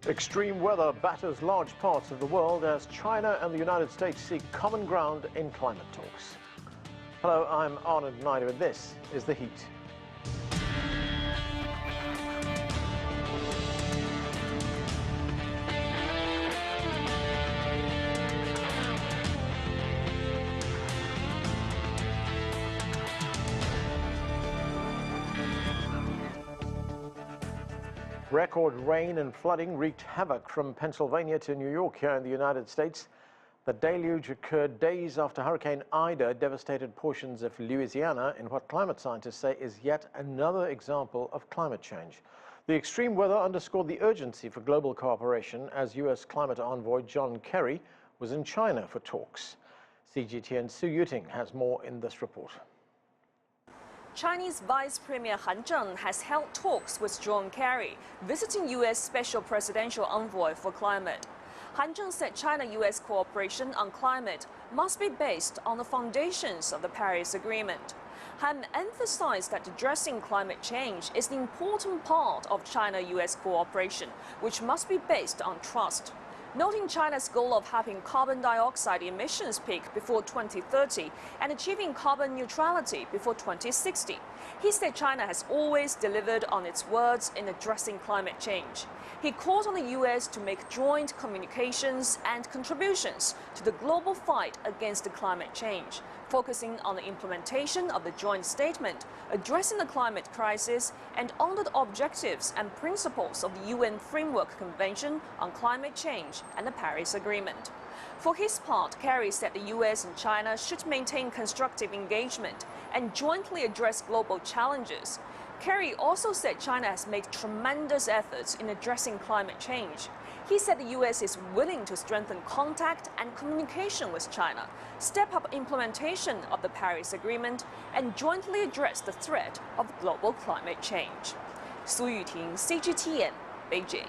Extreme weather batters large parts of the world as China and the United States seek common ground in climate talks. Hello, I'm Anand Naidu and this is The Heat. Record rain and flooding wreaked havoc from Pennsylvania to New York here in the United States. The deluge occurred days after Hurricane Ida devastated portions of Louisiana in what climate scientists say is yet another example of climate change. The extreme weather underscored the urgency for global cooperation as U.S. climate envoy John Kerry was in China for talks. CGTN's Yuting has more in this report. Chinese Vice Premier Han Zheng has held talks with John Kerry, visiting U.S. Special Presidential Envoy for Climate. Han Zheng said China-U.S. cooperation on climate must be based on the foundations of the Paris Agreement. Han emphasized that addressing climate change is an important part of China-U.S. cooperation, which must be based on trust. Noting China's goal of having carbon dioxide emissions peak before 2030 and achieving carbon neutrality before 2060, he said China has always delivered on its words in addressing climate change. He called on the U.S. to make joint communications and contributions to the global fight against climate change, focusing on the implementation of the joint statement, addressing the climate crisis, and on the objectives and principles of the UN Framework Convention on Climate Change and the Paris Agreement. For his part, Kerry said the U.S. and China should maintain constructive engagement and jointly address global challenges. Kerry also said China has made tremendous efforts in addressing climate change. He said the U.S. is willing to strengthen contact and communication with China, step up implementation of the Paris Agreement, and jointly address the threat of global climate change. Su Yuting, CGTN, Beijing.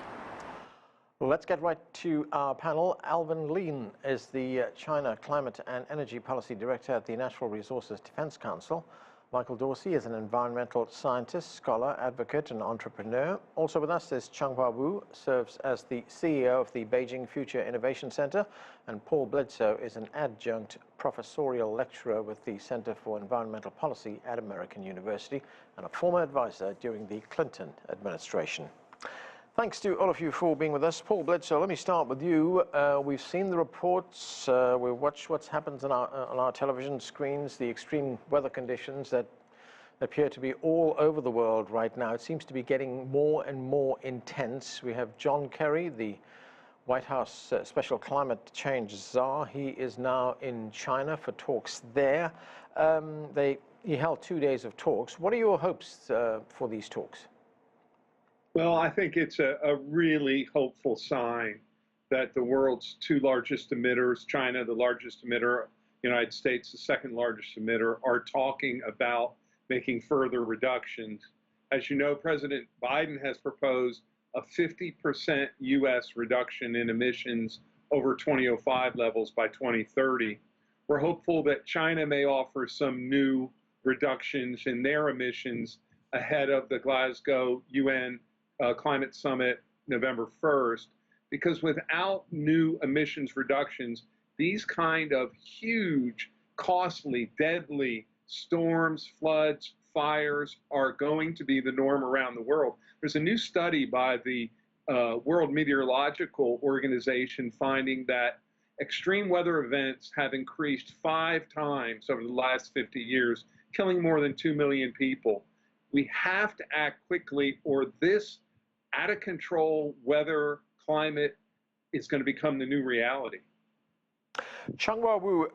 Well, let's get right to our panel. Alvin Lin is the China Climate and Energy Policy Director at the Natural Resources Defense Council. Michael Dorsey is an environmental scientist, scholar, advocate, and entrepreneur. Also with us is Changhua serves as the CEO of the Beijing Future Innovation Center, and Paul Bledsoe is an adjunct professorial lecturer with the Center for Environmental Policy at American University and a former advisor during the Clinton administration. Thanks to all of you for being with us. Paul Bledsoe, let me start with you. We've seen the reports, we watch what's happened on our television screens, the extreme weather conditions that appear to be all over the world right now. It seems to be getting more and more intense. We have John Kerry, the White House Special Climate Change Czar. He is now in China for talks there. He held 2 days of talks. What are your hopes for these talks? Well, I think it's a really hopeful sign that the world's two largest emitters, China, the largest emitter, United States, the second largest emitter, are talking about making further reductions. As you know, President Biden has proposed a 50% U.S. reduction in emissions over 2005 levels by 2030. We're hopeful that China may offer some new reductions in their emissions ahead of the Glasgow UN Climate Summit November 1st, because without new emissions reductions, these kind of huge, costly, deadly storms, floods, fires are going to be the norm around the world. There's a new study by the World Meteorological Organization finding that extreme weather events have increased 5 times over the last 50 years, killing more than 2 million people. We have to act quickly, or this out of control weather climate is going to become the new reality. Changhua Wu,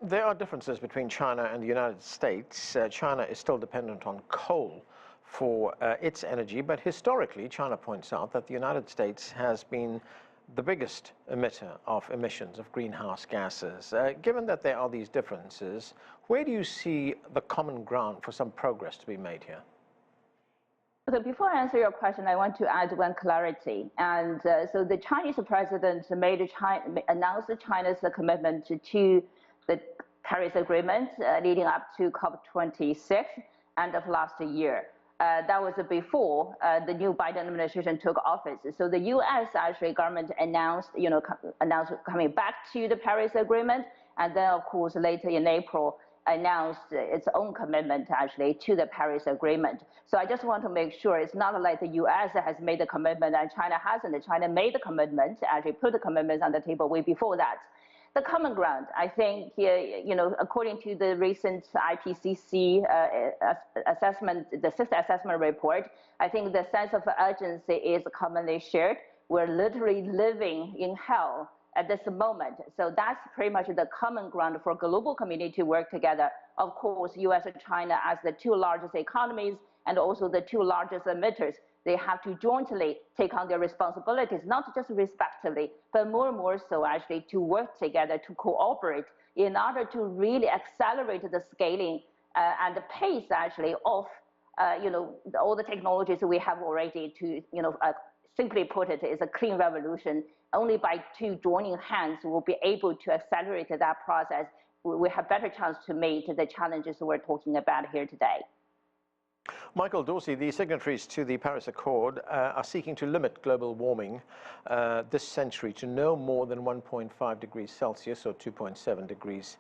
there are differences between China and the United States. China is still dependent on coal for its energy, but historically, China points out that the United States has been the biggest emitter of emissions of greenhouse gases. Given that there are these differences, where do you see the common ground for some progress to be made here? Okay, before I answer your question, I want to add one clarity. And so the Chinese president announced China's commitment to the Paris Agreement leading up to COP26 end of last year. That was before the new Biden administration took office. So the U.S. actually government announced, announced coming back to the Paris Agreement, and then of course later in April announced its own commitment actually to the Paris Agreement. So I just want to make sure it's not like the U.S. has made the commitment and China hasn't. China made the commitment, actually put the commitments on the table way before that. The common ground, I think, according to the recent IPCC assessment, the sixth assessment report, I think the sense of urgency is commonly shared. We're literally living in hell at this moment. So that's pretty much the common ground for global community to work together. Of course, US and China as the two largest economies and also the two largest emitters, they have to jointly take on their responsibilities, not just respectively, but more and more so actually to work together, to cooperate in order to really accelerate the scaling and the pace actually of, all the technologies we have already to, simply put it, is a clean revolution. Only by two joining hands we'll be able to accelerate that process. We have better chance to meet the challenges we're talking about here today. Michael Dorsey, the signatories to the Paris Accord are seeking to limit global warming this century to no more than 1.5 degrees Celsius or 2.7 degrees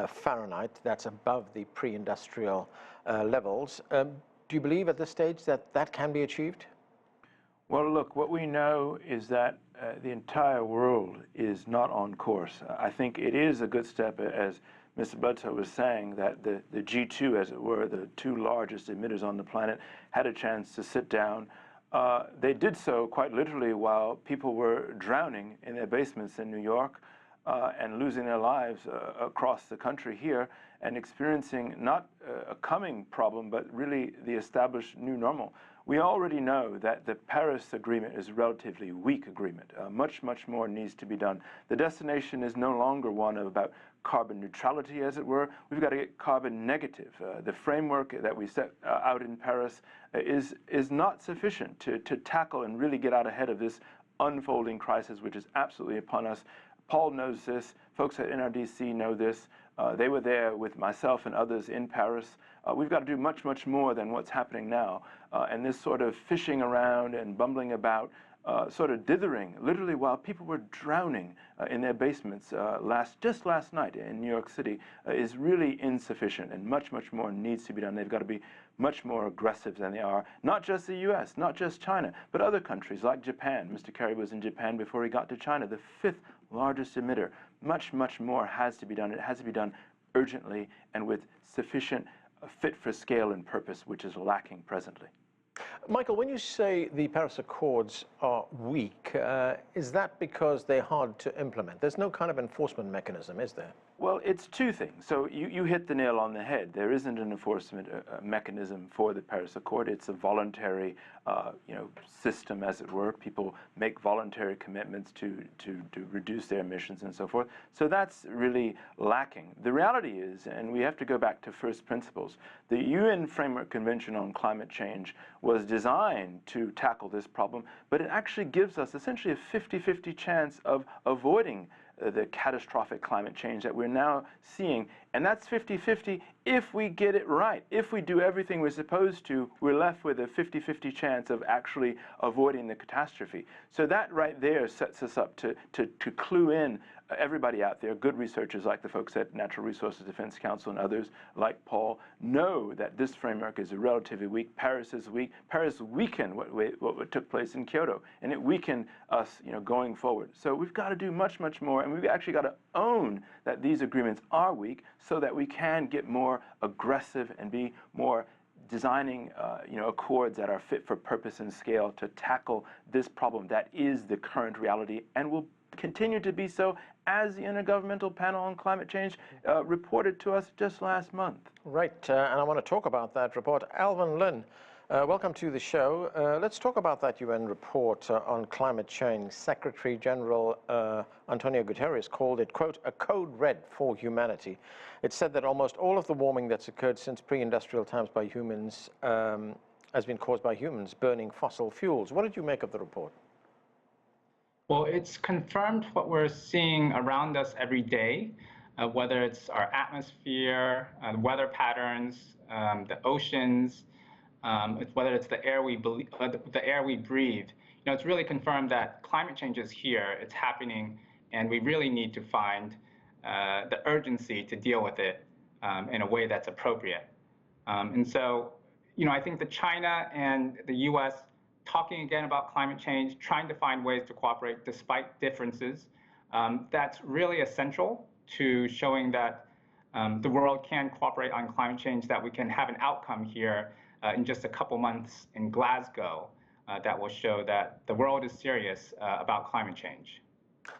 Fahrenheit. That's above the pre-industrial levels. Do you believe at this stage that that can be achieved? Well, look, what we know is that the entire world is not on course. I think it is a good step, as Mr. Bledsoe was saying, that the G2, as it were, the two largest emitters on the planet, had a chance to sit down. They did so quite literally while people were drowning in their basements in New York and losing their lives across the country here and experiencing not a coming problem, but really the established new normal. We already know that the Paris Agreement is a relatively weak agreement. Much more needs to be done. The destination is no longer one about carbon neutrality, as it were. We've got to get carbon negative. The framework that we set out in Paris is not sufficient to tackle and really get out ahead of this unfolding crisis, which is absolutely upon us. Paul knows this. Folks at NRDC know this. They were there with myself and others in Paris. We've got to do much more than what's happening now. And this sort of fishing around and bumbling about, sort of dithering, literally while people were drowning in their basements just last night in New York City, is really insufficient, and much more needs to be done. They've got to be much more aggressive than they are. Not just the US, not just China, but other countries like Japan. Mr. Kerry was in Japan before he got to China, the 5th largest emitter. Much more has to be done. It has to be done urgently and with sufficient fit for scale and purpose, which is lacking presently. Michael, when you say the Paris Accords are weak, is that because they're hard to implement? There's no kind of enforcement mechanism, is there? Well, it's two things. So you hit the nail on the head. There isn't an enforcement mechanism for the Paris Accord. It's a voluntary, system, as it were. People make voluntary commitments to reduce their emissions and so forth. So that's really lacking. The reality is, and we have to go back to first principles, the UN Framework Convention on Climate Change was designed to tackle this problem, but it actually gives us essentially a 50-50 chance of avoiding the catastrophic climate change that we're now seeing. And that's 50-50 if we get it right. If we do everything we're supposed to, we're left with a 50-50 chance of actually avoiding the catastrophe. So that right there sets us up to clue in everybody out there, good researchers like the folks at Natural Resources Defense Council and others like Paul, know that this framework is relatively weak. Paris is weak. Paris weakened what took place in Kyoto, and it weakened us, going forward. So we've got to do much more, and we've actually got to own that these agreements are weak so that we can get more aggressive and be more designing accords that are fit for purpose and scale to tackle this problem that is the current reality and will continue to be so, as the Intergovernmental Panel on Climate Change reported to us just last month. Right, and I want to talk about that report. Alvin Lin, welcome to the show. Let's talk about that UN report on climate change. Secretary General Antonio Guterres called it, quote, a code red for humanity. It said that almost all of the warming that's occurred since pre-industrial times by humans has been caused by humans burning fossil fuels. What did you make of the report? Well, it's confirmed what we're seeing around us every day, whether it's our atmosphere, weather patterns, the oceans, whether it's the air we breathe. It's really confirmed that climate change is here, it's happening, and we really need to find the urgency to deal with it in a way that's appropriate. And so, I think that China and the U.S. talking again about climate change, trying to find ways to cooperate despite differences, that's really essential to showing that the world can cooperate on climate change, that we can have an outcome here in just a couple months in Glasgow that will show that the world is serious about climate change.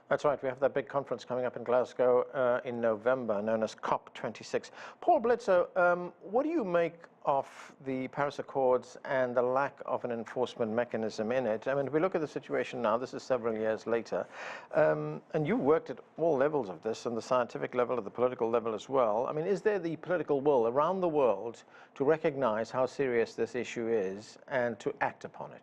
That's right. We have that big conference coming up in Glasgow in November, known as COP26. Paul Bledsoe, what do you make of the Paris Accords and the lack of an enforcement mechanism in it? I mean, if we look at the situation now, this is several years later, and you worked at all levels of this, on the scientific level, at the political level as well. I mean, is there the political will around the world to recognize how serious this issue is and to act upon it?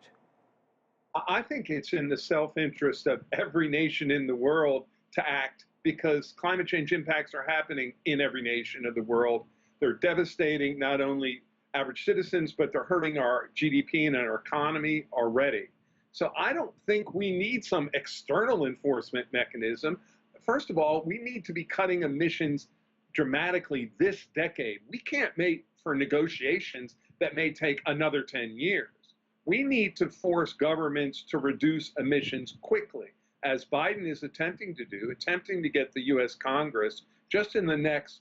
I think it's in the self-interest of every nation in the world to act, because climate change impacts are happening in every nation of the world. They're devastating not only average citizens, but they're hurting our GDP and our economy already. So I don't think we need some external enforcement mechanism. First of all, we need to be cutting emissions dramatically this decade. We can't wait for negotiations that may take another 10 years. We need to force governments to reduce emissions quickly, as Biden is attempting to do, attempting to get the U.S. Congress just in the next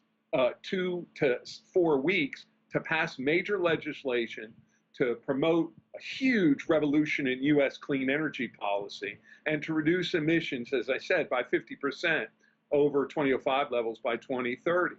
2 to 4 weeks to pass major legislation to promote a huge revolution in U.S. clean energy policy and to reduce emissions, as I said, by 50% over 2005 levels by 2030.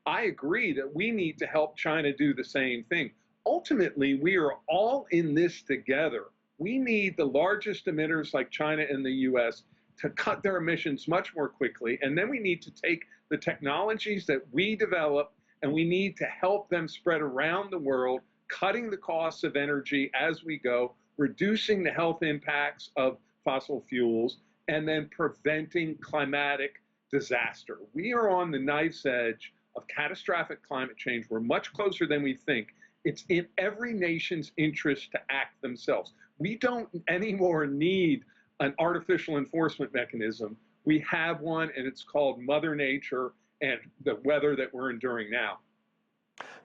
I agree that we need to help China do the same thing. Ultimately, we are all in this together. We need the largest emitters like China and the U.S. to cut their emissions much more quickly. And then we need to take the technologies that we develop and we need to help them spread around the world, cutting the costs of energy as we go, reducing the health impacts of fossil fuels, and then preventing climatic disaster. We are on the knife's edge of catastrophic climate change. We're much closer than we think. It's in every nation's interest to act themselves. We don't anymore need an artificial enforcement mechanism. We have one, and it's called Mother Nature and the weather that we're enduring now.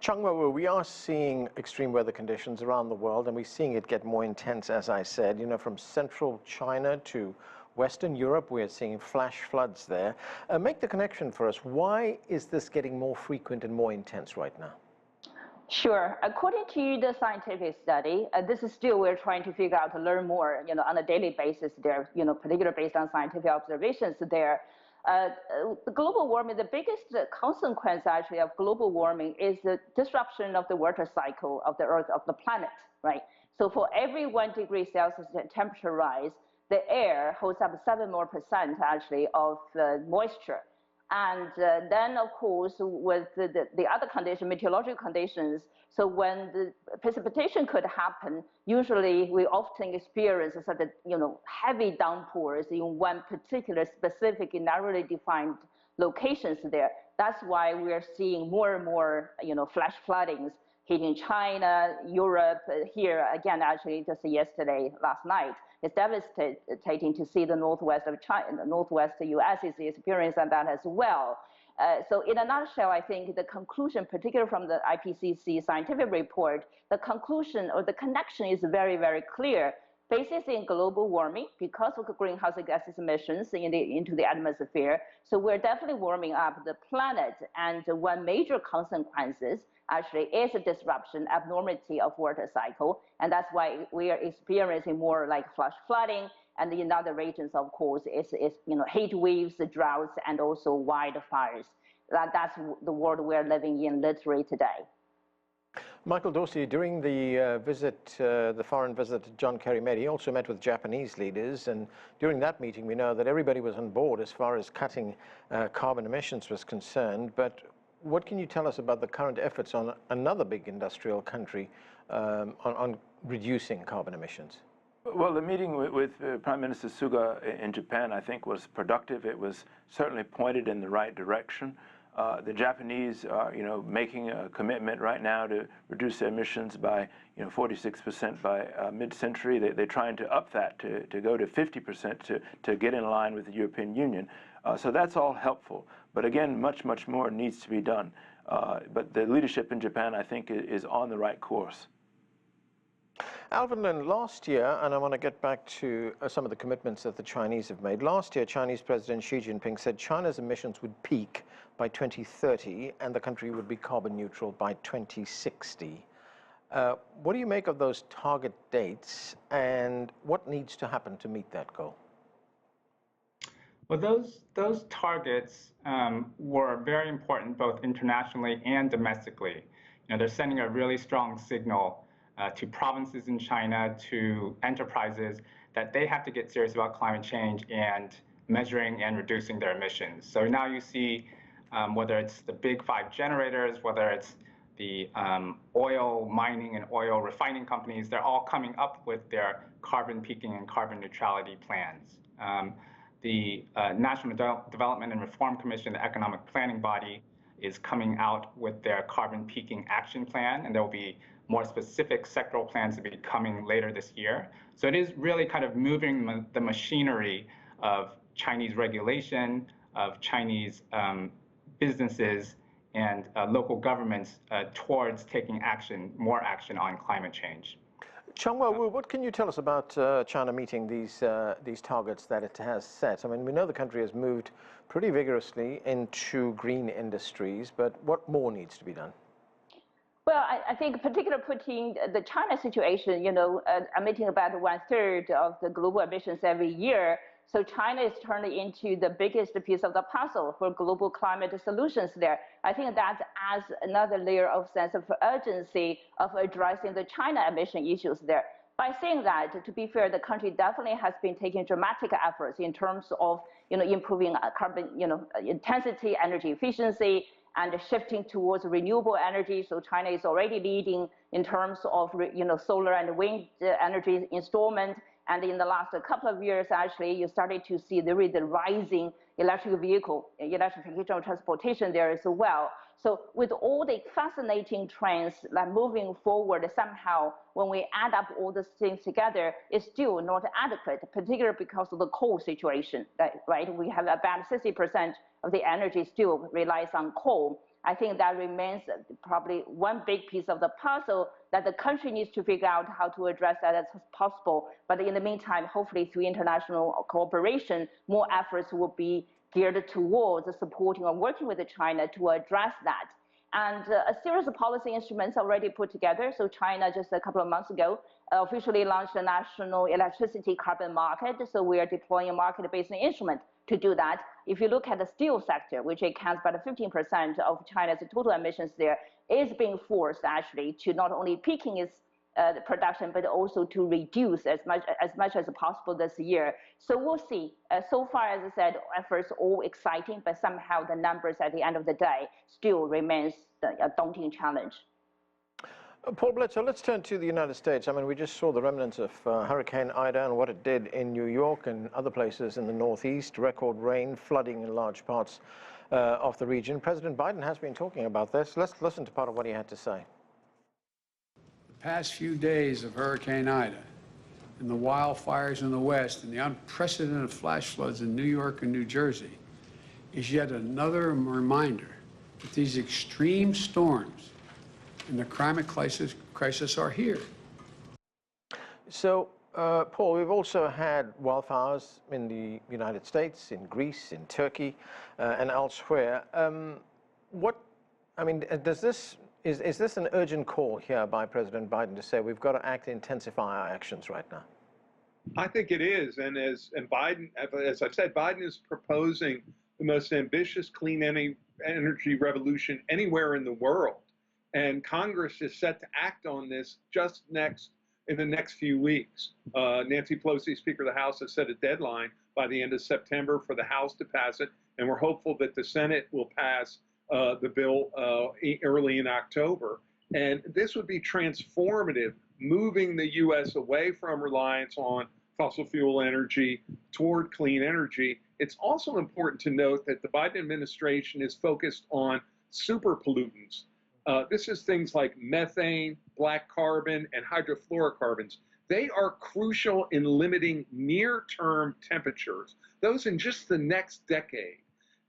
Changhua, we are seeing extreme weather conditions around the world, and we're seeing it get more intense, as I said. From central China to Western Europe, we're seeing flash floods there. Make the connection for us. Why is this getting more frequent and more intense right now? Sure. According to the scientific study, this is still we're trying to figure out to learn more, on a daily basis there, particularly based on scientific observations there. The global warming, the biggest consequence actually of global warming is the disruption of the water cycle of the Earth, of the planet, right? So for every 1 degree Celsius temperature rise, the air holds up 7% more actually of moisture. And then, of course, with the other condition, meteorological conditions, so when the precipitation could happen, usually we often experience such heavy downpours in one particular specific, narrowly defined locations there. That's why we are seeing more and more, flash floodings hitting China, Europe, here again, actually just yesterday, last night. It's devastating to see the northwest of China, the northwest U.S. is experiencing that as well. So in a nutshell, I think the conclusion, particularly from the IPCC scientific report, the conclusion or the connection is very, very clear. Basis in global warming because of greenhouse gas emissions into the atmosphere. So we're definitely warming up the planet. And one major consequences actually is a disruption, abnormality of water cycle. And that's why we are experiencing more like flash flooding. And in other regions, of course, it's heat waves, droughts, and also wildfires. That's the world we're living in literally today. Michael Dorsey, during the the foreign visit John Kerry made, he also met with Japanese leaders. And during that meeting, we know that everybody was on board as far as cutting carbon emissions was concerned. But what can you tell us about the current efforts on another big industrial country on reducing carbon emissions? Well, the meeting with Prime Minister Suga in Japan, I think, was productive. It was certainly pointed in the right direction. The Japanese are, making a commitment right now to reduce their emissions by, 46% by mid-century. They're trying to up that to go to 50% to get in line with the European Union. So that's all helpful. But again, much more needs to be done. But the leadership in Japan, I think, is on the right course. Alvin, last year, and I want to get back to some of the commitments that the Chinese have made. Last year, Chinese President Xi Jinping said China's emissions would peak by 2030 and the country would be carbon neutral by 2060. What do you make of those target dates, and what needs to happen to meet that goal? Well, those targets were very important both internationally and domestically. They're sending a really strong signal to provinces in China, to enterprises, that they have to get serious about climate change and measuring and reducing their emissions. So now you see whether it's the big 5 generators, whether it's the oil mining and oil refining companies, they're all coming up with their carbon peaking and carbon neutrality plans. The National Development and Reform Commission, the economic planning body, is coming out with their carbon peaking action plan, and there will be more specific sectoral plans to be coming later this year. So it is really kind of moving the machinery of Chinese regulation, of Chinese businesses and local governments towards taking more action on climate change. Changhua, what can you tell us about China meeting these targets that it has set? I mean, we know the country has moved pretty vigorously into green industries, but what more needs to be done? Well, I think particularly putting the China situation, emitting about 1/3 of the global emissions every year. So China is turning into the biggest piece of the puzzle for global climate solutions there. I think that adds another layer of sense of urgency of addressing the China emission issues there. By saying that, to be fair, the country definitely has been taking dramatic efforts in terms of, improving carbon, intensity, energy efficiency, and shifting towards renewable energy. So China is already leading in terms of, solar and wind energy installment. And in the last couple of years, actually, you started to see the rising electrification of transportation there as well. So with all the fascinating trends like moving forward, somehow, when we add up all these things together, it's still not adequate, particularly because of the coal situation, right? We have about 60% of the energy still relies on coal. I think that remains probably one big piece of the puzzle that the country needs to figure out how to address that as possible. But in the meantime, hopefully through international cooperation, more efforts will be geared towards supporting or working with China to address that. And a series of policy instruments already put together. So China just a couple of months ago officially launched a national electricity carbon market. So we are deploying a market-based instrument to do that. If you look at the steel sector, which accounts about 15% of China's total emissions there, is being forced actually to not only peaking its production, but also to reduce as much as possible this year. So we'll see. So far, as I said, efforts all exciting, but somehow the numbers at the end of the day still remains a daunting challenge. Paul Bledsoe, let's turn to the United States. I mean, we just saw the remnants of Hurricane Ida and what it did in New York and other places in the Northeast, record rain, flooding in large parts of the region. President Biden has been talking about this. Let's listen to part of what he had to say. The past few days of Hurricane Ida and the wildfires in the West and the unprecedented flash floods in New York and New Jersey is yet another reminder that these extreme storms and the climate crisis are here. So, Paul, we've also had wildfires in the United States, in Greece, in Turkey, and elsewhere. Is this an urgent call here by President Biden to say we've got to intensify our actions right now? I think it is, and Biden, as I've said, Biden is proposing the most ambitious clean energy revolution anywhere in the world. And Congress is set to act on this just in the next few weeks. Nancy Pelosi, Speaker of the House, has set a deadline by the end of September for the House to pass it, and we're hopeful that the Senate will pass the bill early in October. And this would be transformative, moving the U.S. away from reliance on fossil fuel energy toward clean energy. It's also important to note that the Biden administration is focused on super pollutants. This is things like methane, black carbon, and hydrofluorocarbons. They are crucial in limiting near-term temperatures, those in just the next decade.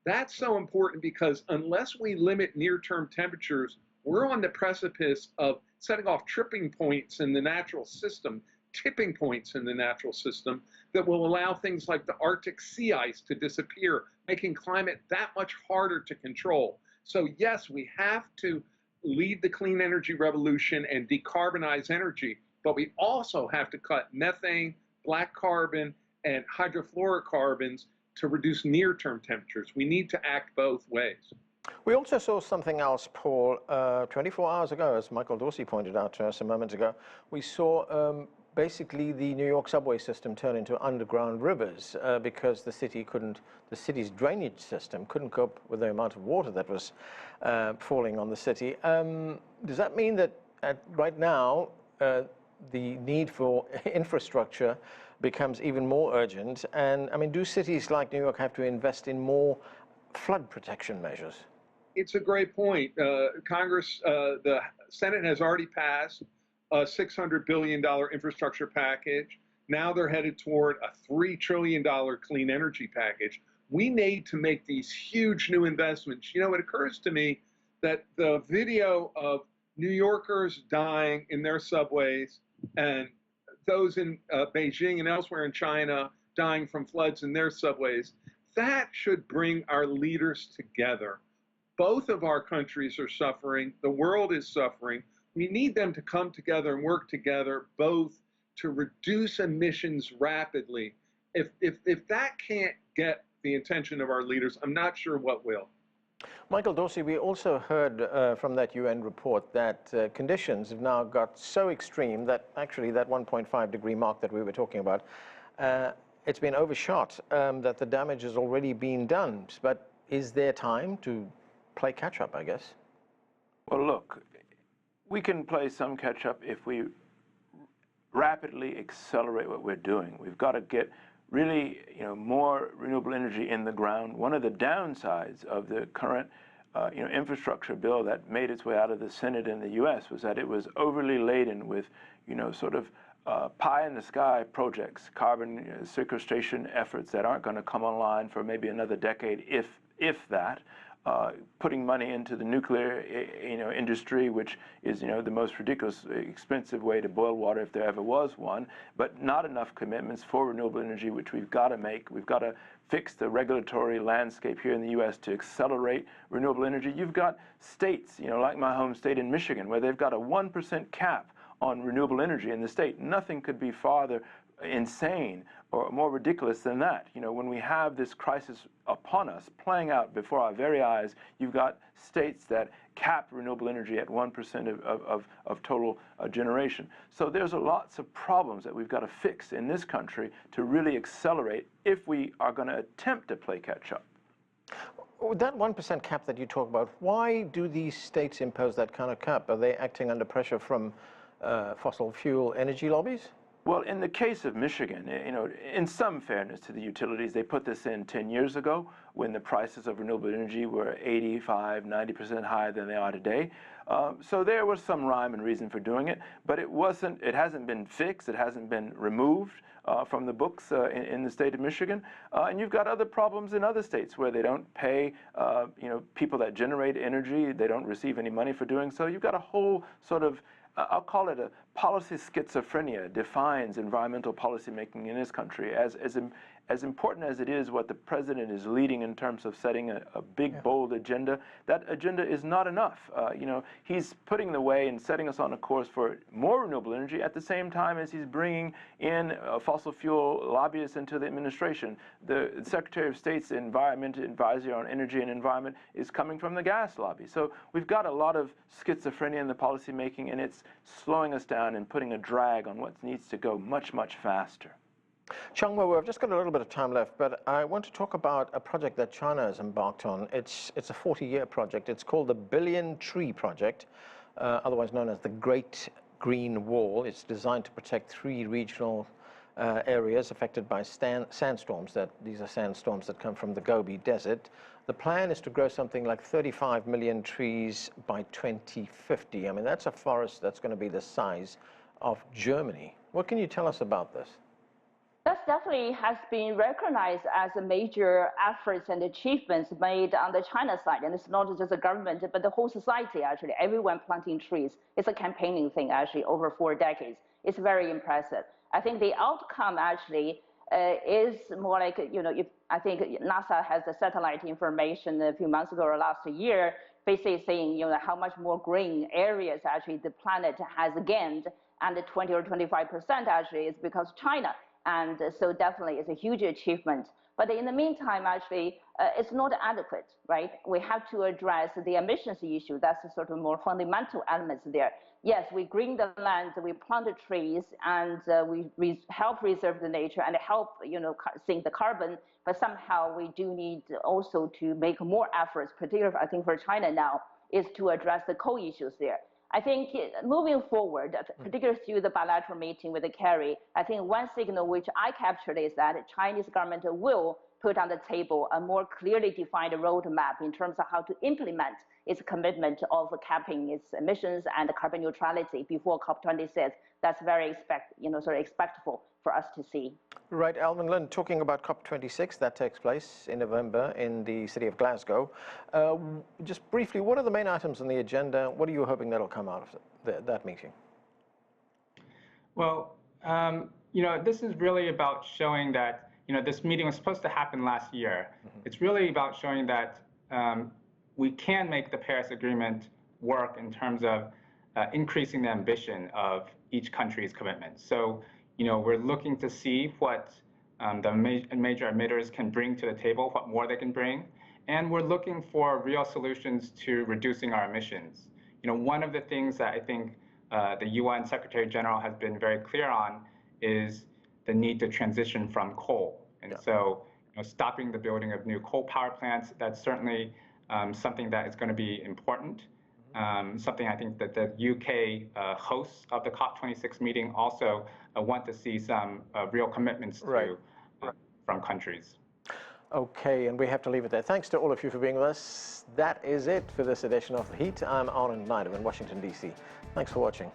That's so important because unless we limit near-term temperatures, we're on the precipice of setting off tripping points in the natural system, tipping points in the natural system that will allow things like the Arctic sea ice to disappear, making climate that much harder to control. So yes, we have to lead the clean energy revolution and decarbonize energy, but we also have to cut methane, black carbon, and hydrofluorocarbons to reduce near-term temperatures. We need to act both ways. We also saw something else, Paul, 24 hours ago, as Michael Dorsey pointed out to us a moment ago. We saw basically the New York subway system turn into underground rivers because the city's drainage system couldn't cope with the amount of water that was falling on the city. Does that mean that right now the need for infrastructure becomes even more urgent? And I mean, do cities like New York have to invest in more flood protection measures? It's a great point. Congress, the Senate has already passed a $600 billion infrastructure package. Now they're headed toward a $3 trillion clean energy package. We need to make these huge new investments. You know, it occurs to me that the video of New Yorkers dying in their subways and those in Beijing and elsewhere in China dying from floods in their subways, that should bring our leaders together. Both of our countries are suffering. The world is suffering. We need them to come together and work together, both to reduce emissions rapidly. If that can't get the attention of our leaders, I'm not sure what will. Michael Dorsey, we also heard from that UN report that conditions have now got so extreme that actually that 1.5 degree mark that we were talking about, it's been overshot, that the damage has already been done. But is there time to play catch up, I guess? Well, look, we can play some catch up if we rapidly accelerate what we're doing. We've got to get really, more renewable energy in the ground. One of the downsides of the current, infrastructure bill that made its way out of the Senate in the U.S. was that it was overly laden with, sort of pie in the sky projects, carbon sequestration efforts that aren't going to come online for maybe another decade, if that. Putting money into the nuclear, industry, which is, the most ridiculous, expensive way to boil water if there ever was one, but not enough commitments for renewable energy, which we've got to make. We've got to fix the regulatory landscape here in the U.S. to accelerate renewable energy. You've got states, like my home state in Michigan, where they've got a 1% cap on renewable energy in the state. Nothing could be farther insane or more ridiculous than that. When we have this crisis upon us, playing out before our very eyes, you've got states that cap renewable energy at 1% of total generation. So there's lots of problems that we've got to fix in this country to really accelerate if we are going to attempt to play catch up. That 1% cap that you talk about, why do these states impose that kind of cap? Are they acting under pressure from fossil fuel energy lobbies? Well, in the case of Michigan, in some fairness to the utilities, they put this in 10 years ago when the prices of renewable energy were 85, 90% higher than they are today. So there was some rhyme and reason for doing it, but it hasn't been fixed, it hasn't been removed from the books in the state of Michigan. And you've got other problems in other states where they don't pay, people that generate energy, they don't receive any money for doing so. You've got a whole sort of I'll call it a policy schizophrenia defines environmental policymaking in this country. As important as it is what the president is leading in terms of setting a big, bold agenda, that agenda is not enough. He's putting the way and setting us on a course for more renewable energy at the same time as he's bringing in fossil fuel lobbyists into the administration. The Secretary of State's Environment Advisor on Energy and Environment is coming from the gas lobby. So we've got a lot of schizophrenia in the policymaking, and it's slowing us down and putting a drag on what needs to go much, much faster. Changhua, we've just got a little bit of time left, but I want to talk about a project that China has embarked on. It's a 40-year project. It's called the Billion Tree Project, otherwise known as the Great Green Wall. It's designed to protect 3 regional areas affected by sandstorms. These are sandstorms that come from the Gobi Desert. The plan is to grow something like 35 million trees by 2050. I mean, that's a forest that's going to be the size of Germany. What can you tell us about this? That definitely has been recognized as a major efforts and achievements made on the China side. And it's not just the government, but the whole society, actually. Everyone planting trees. It's a campaigning thing, actually, over 4 decades. It's very impressive. I think the outcome, actually, is more like, I think NASA has the satellite information a few months ago or last year, basically saying, how much more green areas, actually, the planet has gained. And the 20 or 25% actually is because China. And so definitely it's a huge achievement. But in the meantime, actually, it's not adequate, right? We have to address the emissions issue. That's the sort of more fundamental elements there. Yes, we green the land, we plant the trees, and we help preserve the nature and help, sink the carbon. But somehow we do need also to make more efforts, particularly I think for China now, is to address the coal issues there. I think moving forward, particularly through the bilateral meeting with Kerry, I think one signal which I captured is that the Chinese government will put on the table a more clearly defined roadmap in terms of how to implement its commitment of capping its emissions and carbon neutrality before COP26. That's very expectable for us to see. Right, Alvin Lin, talking about COP26, that takes place in November in the city of Glasgow. Just briefly, what are the main items on the agenda? What are you hoping that'll come out of that meeting? Well, this is really about showing that, this meeting was supposed to happen last year. Mm-hmm. It's really about showing that we can make the Paris Agreement work in terms of increasing the ambition of each country's commitments. So, we're looking to see what the major emitters can bring to the table, what more they can bring, and we're looking for real solutions to reducing our emissions. One of the things that I think the UN Secretary General has been very clear on is the need to transition from coal. And so, stopping the building of new coal power plants, that's certainly something that is going to be important. Something I think that the UK hosts of the COP26 meeting also want to see some real commitments to from countries. Okay, and we have to leave it there. Thanks to all of you for being with us. That is it for this edition of The Heat. I'm Arnold Nider in Washington, D.C. Thanks for watching.